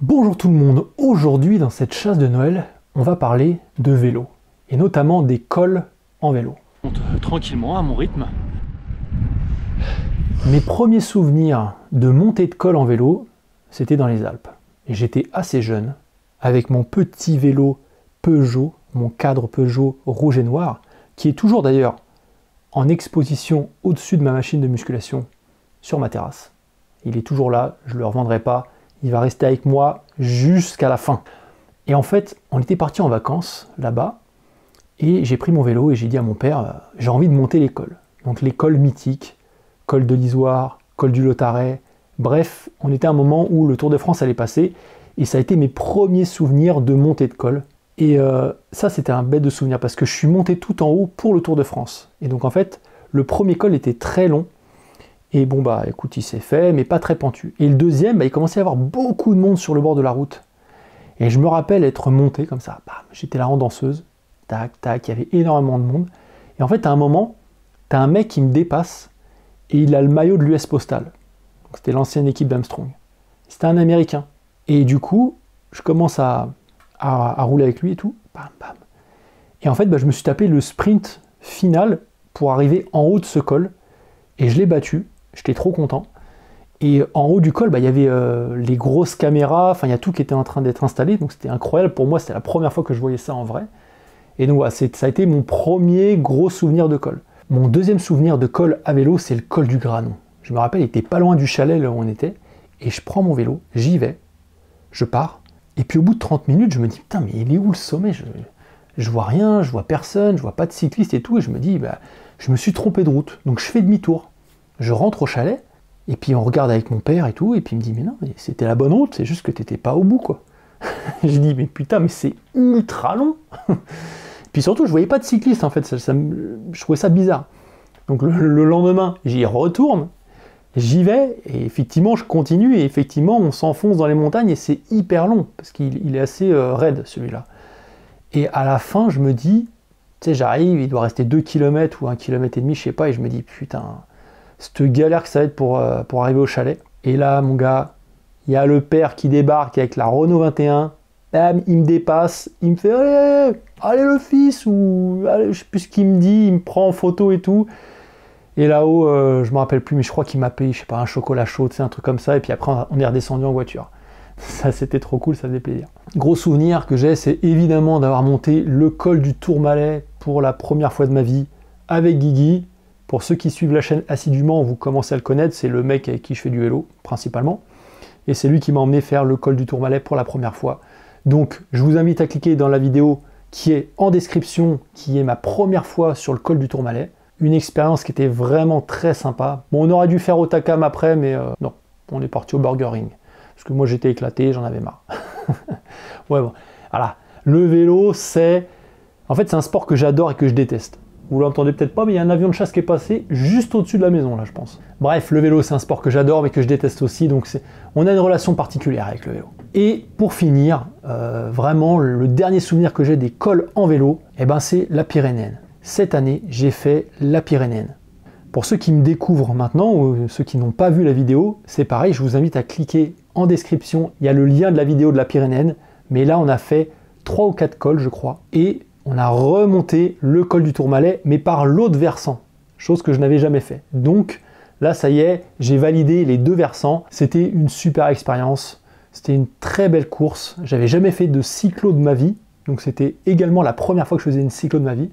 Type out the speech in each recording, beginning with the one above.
Bonjour tout le monde, aujourd'hui dans cette chasse de Noël, on va parler de vélo, et notamment des cols en vélo. Je monte tranquillement à mon rythme. Mes premiers souvenirs de montée de col en vélo, c'était dans les Alpes. Et j'étais assez jeune, avec mon petit vélo Peugeot, mon cadre Peugeot rouge et noir, qui est toujours d'ailleurs en exposition au-dessus de ma machine de musculation sur ma terrasse. Il est toujours là, je ne le revendrai pas. Il va rester avec moi jusqu'à la fin. Et en fait, on était parti en vacances là-bas, et j'ai pris mon vélo et j'ai dit à mon père, j'ai envie de monter les cols. Donc les cols mythiques, col de l'Isoire, col du Lautaret, bref, on était à un moment où le Tour de France allait passer, et ça a été mes premiers souvenirs de montée de col. Et ça, c'était un bête de souvenir, parce que je suis monté tout en haut pour le Tour de France. Et donc en fait, le premier col était très long, et bon bah écoute, il s'est fait, mais pas très pentu. Et le deuxième, il commençait à y avoir beaucoup de monde sur le bord de la route. Et je me rappelle être monté comme ça, bam, j'étais la danseuse, tac, tac, il y avait énormément de monde. Et en fait, à un moment, t'as un mec qui me dépasse, et il a le maillot de l'US Postal. C'était l'ancienne équipe d'Armstrong. C'était un Américain. Et du coup, je commence à rouler avec lui et tout, bam, bam. Et en fait, je me suis tapé le sprint final pour arriver en haut de ce col, et je l'ai battu. J'étais trop content. Et en haut du col, il y avait les grosses caméras, enfin il y a tout qui était en train d'être installé, donc c'était incroyable pour moi, c'était la première fois que je voyais ça en vrai. Et donc voilà, ça a été mon premier gros souvenir de col. Mon deuxième souvenir de col à vélo, c'est le col du Granon. Je me rappelle, il était pas loin du chalet là où on était, et je prends mon vélo, j'y vais, je pars, et puis au bout de 30 minutes, je me dis, putain, mais il est où le sommet? Je vois rien, je vois personne, je vois pas de cycliste et tout, et je me dis, je me suis trompé de route, donc je fais demi-tour. Je rentre au chalet, et puis on regarde avec mon père et tout, et puis il me dit, mais non, c'était la bonne route, c'est juste que t'étais pas au bout, quoi. Je dis, mais putain, mais c'est ultra long. Puis surtout, je voyais pas de cycliste, en fait, je trouvais ça bizarre. Donc le lendemain, j'y retourne, j'y vais, et effectivement, je continue, et effectivement, on s'enfonce dans les montagnes, et c'est hyper long, parce qu'il est assez raide, celui-là. Et à la fin, je me dis, tu sais, j'arrive, il doit rester 2 km ou 1,5 km, je sais pas, et je me dis, putain, cette galère que ça va être pour arriver au chalet. Et là, mon gars, il y a le père qui débarque avec la Renault 21, bam, il me dépasse, il me fait allez le fils, ou allez, je sais plus ce qu'il me dit, il me prend en photo et tout. Et là-haut, je me rappelle plus, mais je crois qu'il m'a payé, je sais pas, un chocolat chaud, tu sais, un truc comme ça, et puis après on est redescendu en voiture. Ça, c'était trop cool, ça faisait plaisir. Gros souvenir que j'ai, c'est évidemment d'avoir monté le col du Tourmalet pour la première fois de ma vie avec Guigui. Pour ceux qui suivent la chaîne assidûment, vous commencez à le connaître, c'est le mec avec qui je fais du vélo, principalement. Et c'est lui qui m'a emmené faire le col du Tourmalet pour la première fois. Donc, je vous invite à cliquer dans la vidéo qui est en description, qui est ma première fois sur le col du Tourmalet. Une expérience qui était vraiment très sympa. Bon, on aurait dû faire au Takam après, mais non, on est parti au Burger Ring. Parce que moi, j'étais éclaté, j'en avais marre. Ouais, bon, voilà. Le vélo, c'est un sport que j'adore et que je déteste. Vous l'entendez peut-être pas, mais il y a un avion de chasse qui est passé juste au-dessus de la maison, là, je pense. Bref, le vélo, c'est un sport que j'adore, mais que je déteste aussi, donc on a une relation particulière avec le vélo. Et pour finir, vraiment, le dernier souvenir que j'ai des cols en vélo, c'est la Pyrénéenne. Cette année, j'ai fait la Pyrénéenne. Pour ceux qui me découvrent maintenant, ou ceux qui n'ont pas vu la vidéo, c'est pareil, je vous invite à cliquer en description, il y a le lien de la vidéo de la Pyrénéenne, mais là, on a fait 3 ou 4 cols, je crois, et on a remonté le col du Tourmalet, mais par l'autre versant, chose que je n'avais jamais fait. Donc là, ça y est, j'ai validé les 2 versants. C'était une super expérience, c'était une très belle course. J'avais jamais fait de cyclo de ma vie, donc c'était également la première fois que je faisais une cyclo de ma vie,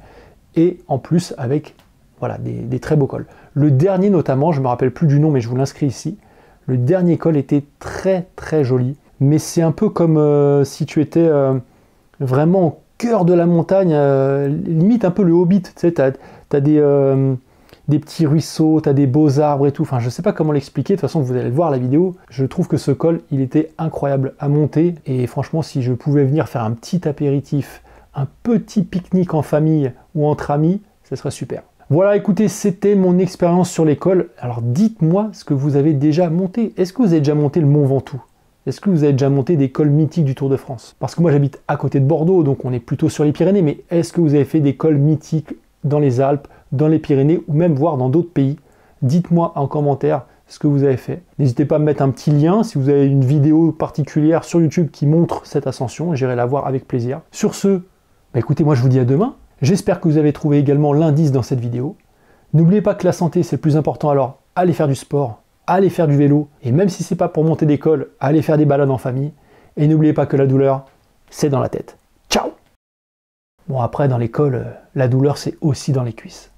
et en plus avec voilà, des très beaux cols. Le dernier notamment, je ne me rappelle plus du nom, mais je vous l'inscris ici. Le dernier col était très très joli, mais c'est un peu comme si tu étais vraiment au cœur de la montagne, limite un peu le Hobbit, tu sais, t'as des petits ruisseaux, t'as des beaux arbres et tout, enfin je sais pas comment l'expliquer, de toute façon vous allez le voir la vidéo, je trouve que ce col, il était incroyable à monter, et franchement si je pouvais venir faire un petit apéritif, un petit pique-nique en famille ou entre amis, ce serait super. Voilà, écoutez, c'était mon expérience sur les cols. Alors dites-moi ce que vous avez déjà monté. Est-ce que vous avez déjà monté le Mont Ventoux? Est-ce que vous avez déjà monté des cols mythiques du Tour de France? Parce que moi j'habite à côté de Bordeaux, donc on est plutôt sur les Pyrénées, mais est-ce que vous avez fait des cols mythiques dans les Alpes, dans les Pyrénées, ou même voire dans d'autres pays? Dites-moi en commentaire ce que vous avez fait. N'hésitez pas à me mettre un petit lien si vous avez une vidéo particulière sur YouTube qui montre cette ascension, j'irai la voir avec plaisir. Sur ce, écoutez, moi je vous dis à demain. J'espère que vous avez trouvé également l'indice dans cette vidéo. N'oubliez pas que la santé c'est le plus important, alors allez faire du sport, allez faire du vélo, et même si c'est pas pour monter d'école, allez faire des balades en famille. Et n'oubliez pas que la douleur, c'est dans la tête. Ciao! Bon après dans l'école, la douleur c'est aussi dans les cuisses.